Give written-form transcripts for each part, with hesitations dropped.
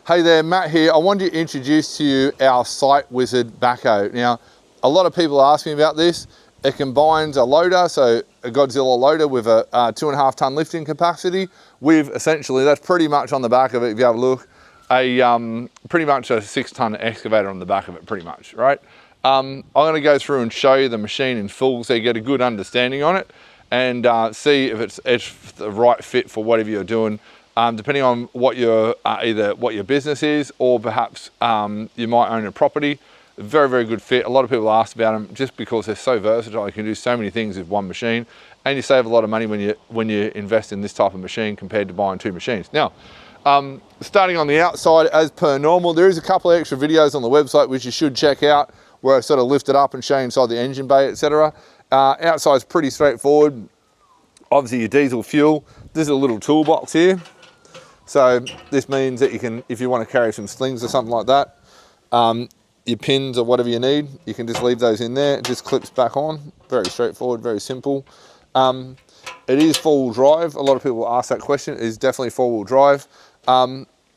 Hey there, Matt here. I wanted to introduce to you our Site Wizard Backhoe. Now, a lot of people ask me about this. It combines a loader, so a Godzilla Loader with a 2.5-ton lifting capacity with essentially, that's pretty much on the back of it, if you have a look, pretty much a 6-ton excavator on the back of it, pretty much, right? I'm gonna go through and show you the machine in full so you get a good understanding on it and see if it's the right fit for whatever you're doing. Depending on what your either what your business is, or perhaps you might own a property. Very, very good fit. A lot of people ask about them just because they're so versatile. You can do so many things with one machine, and you save a lot of money when you invest in this type of machine compared to buying 2 machines. Now, starting on the outside, as per normal, there is a couple of extra videos on the website which you should check out, where I sort of lift it up and show you inside the engine bay, etc. Outside's pretty straightforward. Obviously, your diesel fuel. There's a little toolbox here. So this means that you can, if you want to carry some slings or something like that, your pins or whatever you need, you can just leave those in there. It just clips back on. Very straightforward, very simple. It is 4-wheel drive. A lot of people ask that question. It is definitely 4-wheel drive.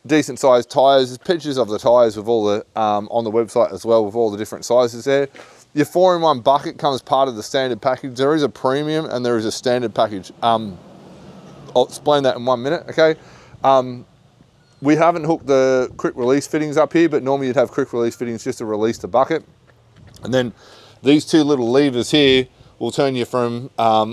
Decent sized tyres. There's pictures of the tyres with all the on the website as well, with all the different sizes there. Your 4-in-1 bucket comes part of the standard package. There is a premium and there is a standard package. I'll explain that in 1 minute, okay? We haven't hooked the quick release fittings up here, but normally you'd have quick release fittings just to release the bucket. And then these 2 little levers here will turn you from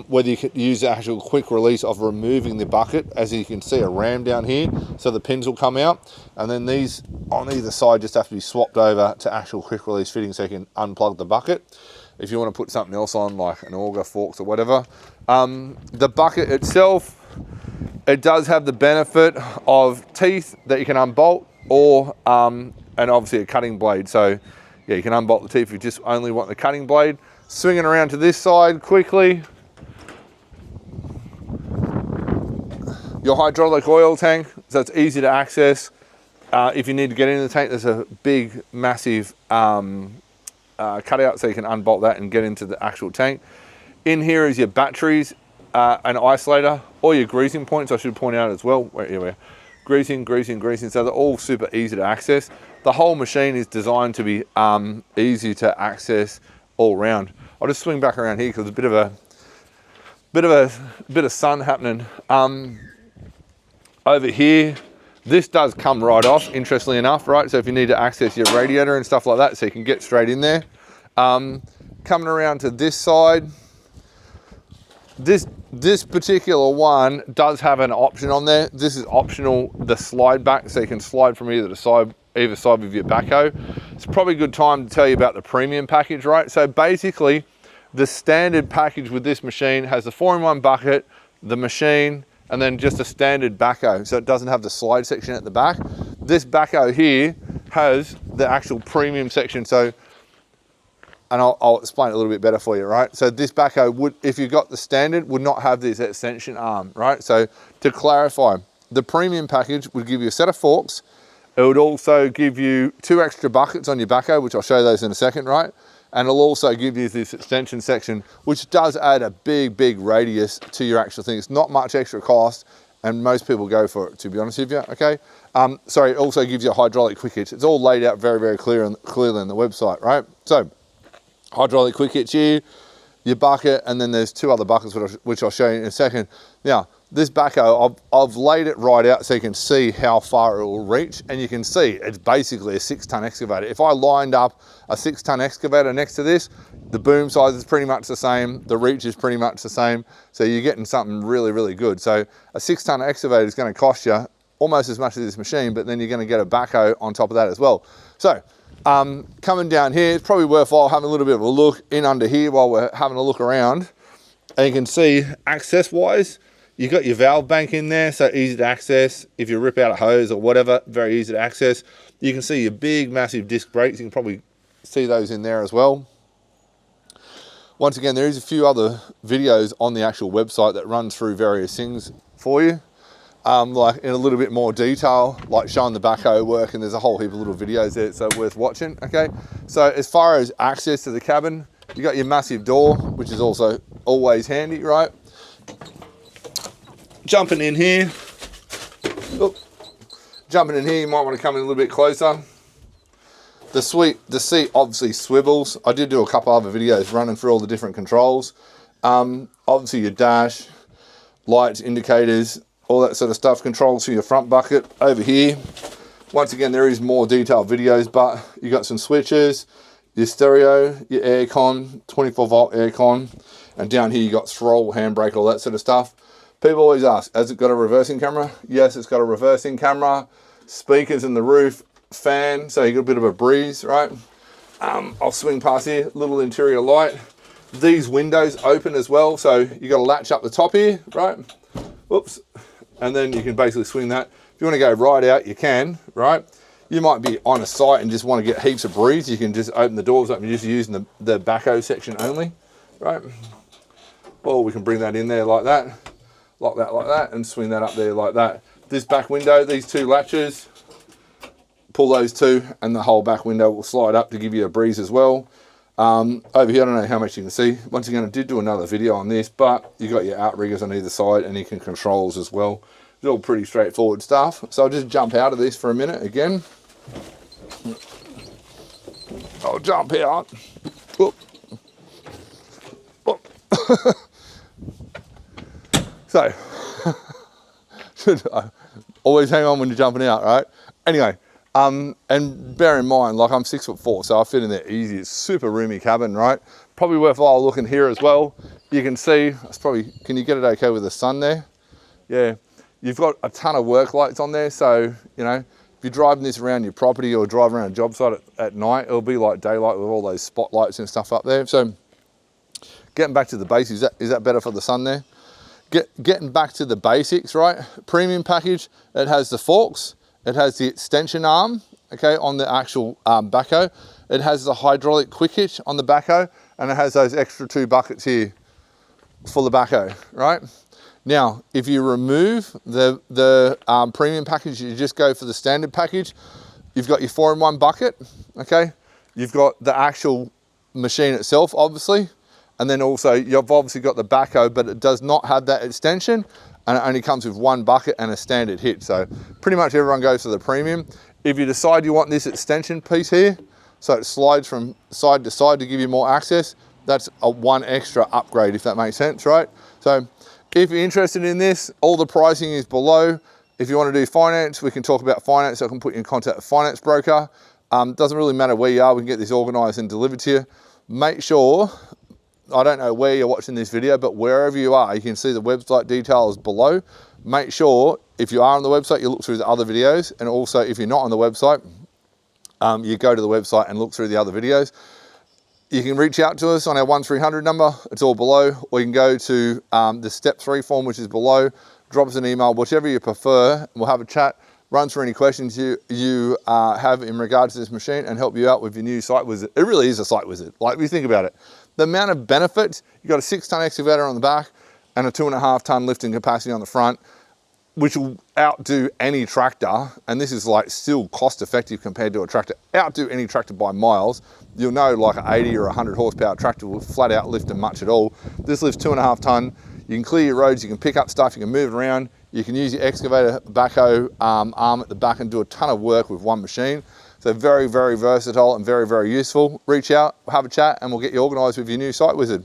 whether you can use the actual quick release of removing the bucket, as you can see a ram down here, so the pins will come out. And then these on either side just have to be swapped over to actual quick release fittings so you can unplug the bucket. If you want to put something else on, like an auger, forks or whatever. The bucket itself, it does have the benefit of teeth that you can unbolt, or and obviously a cutting blade. So yeah, you can unbolt the teeth if you just only want the cutting blade. Swinging around to this side quickly, your hydraulic oil tank, so it's easy to access. If you need to get into the tank, there's a big, massive cutout, so you can unbolt that and get into the actual tank. In here is your batteries, an isolator, or your greasing points, I should point out as well. Greasing, so they're all super easy to access. The whole machine is designed to be easy to access all round. I'll just swing back around here because there's a bit of sun happening. Over here, this does come right off, interestingly enough, right? So if you need to access your radiator and stuff like that, so you can get straight in there. Coming around to this side, this particular one does have an option on there. This is optional, the slide back, so you can slide from either side with your backhoe. It's probably a good time to tell you about the premium package, right? So basically, the standard package with this machine has the 4-in-1 bucket, the machine, and then just a standard backhoe. So it doesn't have the slide section at the back. This backhoe here has the actual premium section. So, and I'll explain it a little bit better for you, right? So this backhoe would, if you got the standard, would not have this extension arm, right? So to clarify, the premium package would give you a set of forks. It would also give you 2 extra buckets on your backhoe, which I'll show you those in a second, right? And it'll also give you this extension section, which does add a big, big radius to your actual thing. It's not much extra cost, and most people go for it, to be honest with you, okay? Sorry, it also gives you a hydraulic quick hitch. It's all laid out very, very clearly on the website, right? So, hydraulic quick hitch here, your bucket, and then there's 2 other buckets, which I'll show you in a second. Now, this backhoe, I've laid it right out so you can see how far it will reach, and you can see it's basically a 6-ton excavator. If I lined up a 6-ton excavator next to this, the boom size is pretty much the same, the reach is pretty much the same, so you're getting something really, really good. So a 6-ton excavator is going to cost you almost as much as this machine, but then you're going to get a backhoe on top of that as well. So coming down here, it's probably worthwhile having a little bit of a look in under here while we're having a look around, and you can see access wise, you've got your valve bank in there, so easy to access. If you rip out a hose or whatever, very easy to access. You can see your big, massive disc brakes. You can probably see those in there as well. Once again, there is a few other videos on the actual website that run through various things for you, like in a little bit more detail, like showing the backhoe work, and there's a whole heap of little videos there, so worth watching, okay? So as far as access to the cabin, you got your massive door, which is also always handy, right? Jumping in here, Jumping in here, you might want to come in a little bit closer. The seat obviously swivels. I did do a couple other videos running through all the different controls. Obviously your dash, lights, indicators, all that sort of stuff. Controls for your front bucket. Over here, once again, there is more detailed videos, but you got some switches, your stereo, your aircon, 24 volt aircon, and down here you got throttle, handbrake, all that sort of stuff. People always ask, has it got a reversing camera? Yes, it's got a reversing camera. Speakers in the roof, fan, so you got a bit of a breeze, right? I'll swing past here, little interior light. These windows open as well, so you got to latch up the top here, right? Whoops. And then you can basically swing that. If you want to go right out, you can, right? You might be on a site and just want to get heaps of breeze. You can just open the doors up and just using the backhoe section only, right? Or we can bring that in there like that, like that, and swing that up there like that. This back window, these two latches, pull those two and the whole back window will slide up to give you a breeze as well. Over here, I don't know how much you can see. Once again, I did do another video on this, but you got your outriggers on either side and you can controls as well. It's all pretty straightforward stuff. So I'll just jump out of this for a minute again. I'll jump out. Whoop. Whoop. So, always hang on when you're jumping out, right? Anyway, and bear in mind, like I'm 6'4", so I fit in there easy. It's super roomy cabin, right? Probably worthwhile looking here as well. You can see, it's probably, can you get it okay with the sun there? Yeah, you've got a ton of work lights on there. So, you know, if you're driving this around your property or driving around a job site at night, it'll be like daylight with all those spotlights and stuff up there. So getting back to the basics, is that better for the sun there? Getting back to the basics, right? Premium package, it has the forks. It has the extension arm, okay, on the actual backhoe. It has the hydraulic quick hitch on the backhoe, and it has those extra 2 buckets here for the backhoe, right? Now, if you remove the premium package, you just go for the standard package, you've got your 4-in-1 bucket, okay? You've got the actual machine itself, obviously, and then also you've obviously got the backhoe, but it does not have that extension, and it only comes with 1 bucket and a standard hitch. So pretty much everyone goes for the premium. If you decide you want this extension piece here, so it slides from side to side to give you more access, that's a 1 extra upgrade, if that makes sense, right? So if you're interested in this, all the pricing is below. If you want to do finance, we can talk about finance. So I can put you in contact with a finance broker. Doesn't really matter where you are, we can get this organized and delivered to you. Make sure, I don't know where you're watching this video, but wherever you are, you can see the website details below. Make sure if you are on the website, you look through the other videos. And also if you're not on the website, you go to the website and look through the other videos. You can reach out to us on our 1300 number, it's all below, or you can go to the step 3 form, which is below, drop us an email, whichever you prefer, we'll have a chat, run through any questions you have in regards to this machine and help you out with your new Site Wizard. It really is a Site Wizard, like if you think about it. The amount of benefits, you've got a 6-ton excavator on the back and a 2.5-ton lifting capacity on the front, which will outdo any tractor, and this is like still cost effective compared to a tractor, outdo any tractor by miles. You'll know like an 80 or 100 horsepower tractor will flat out lift them much at all. This lifts 2.5 ton. You can clear your roads, you can pick up stuff, you can move it around. You can use your excavator backhoe arm at the back and do a ton of work with one machine. So very, very versatile and very, very useful. Reach out, have a chat, and we'll get you organized with your new Site Wizard.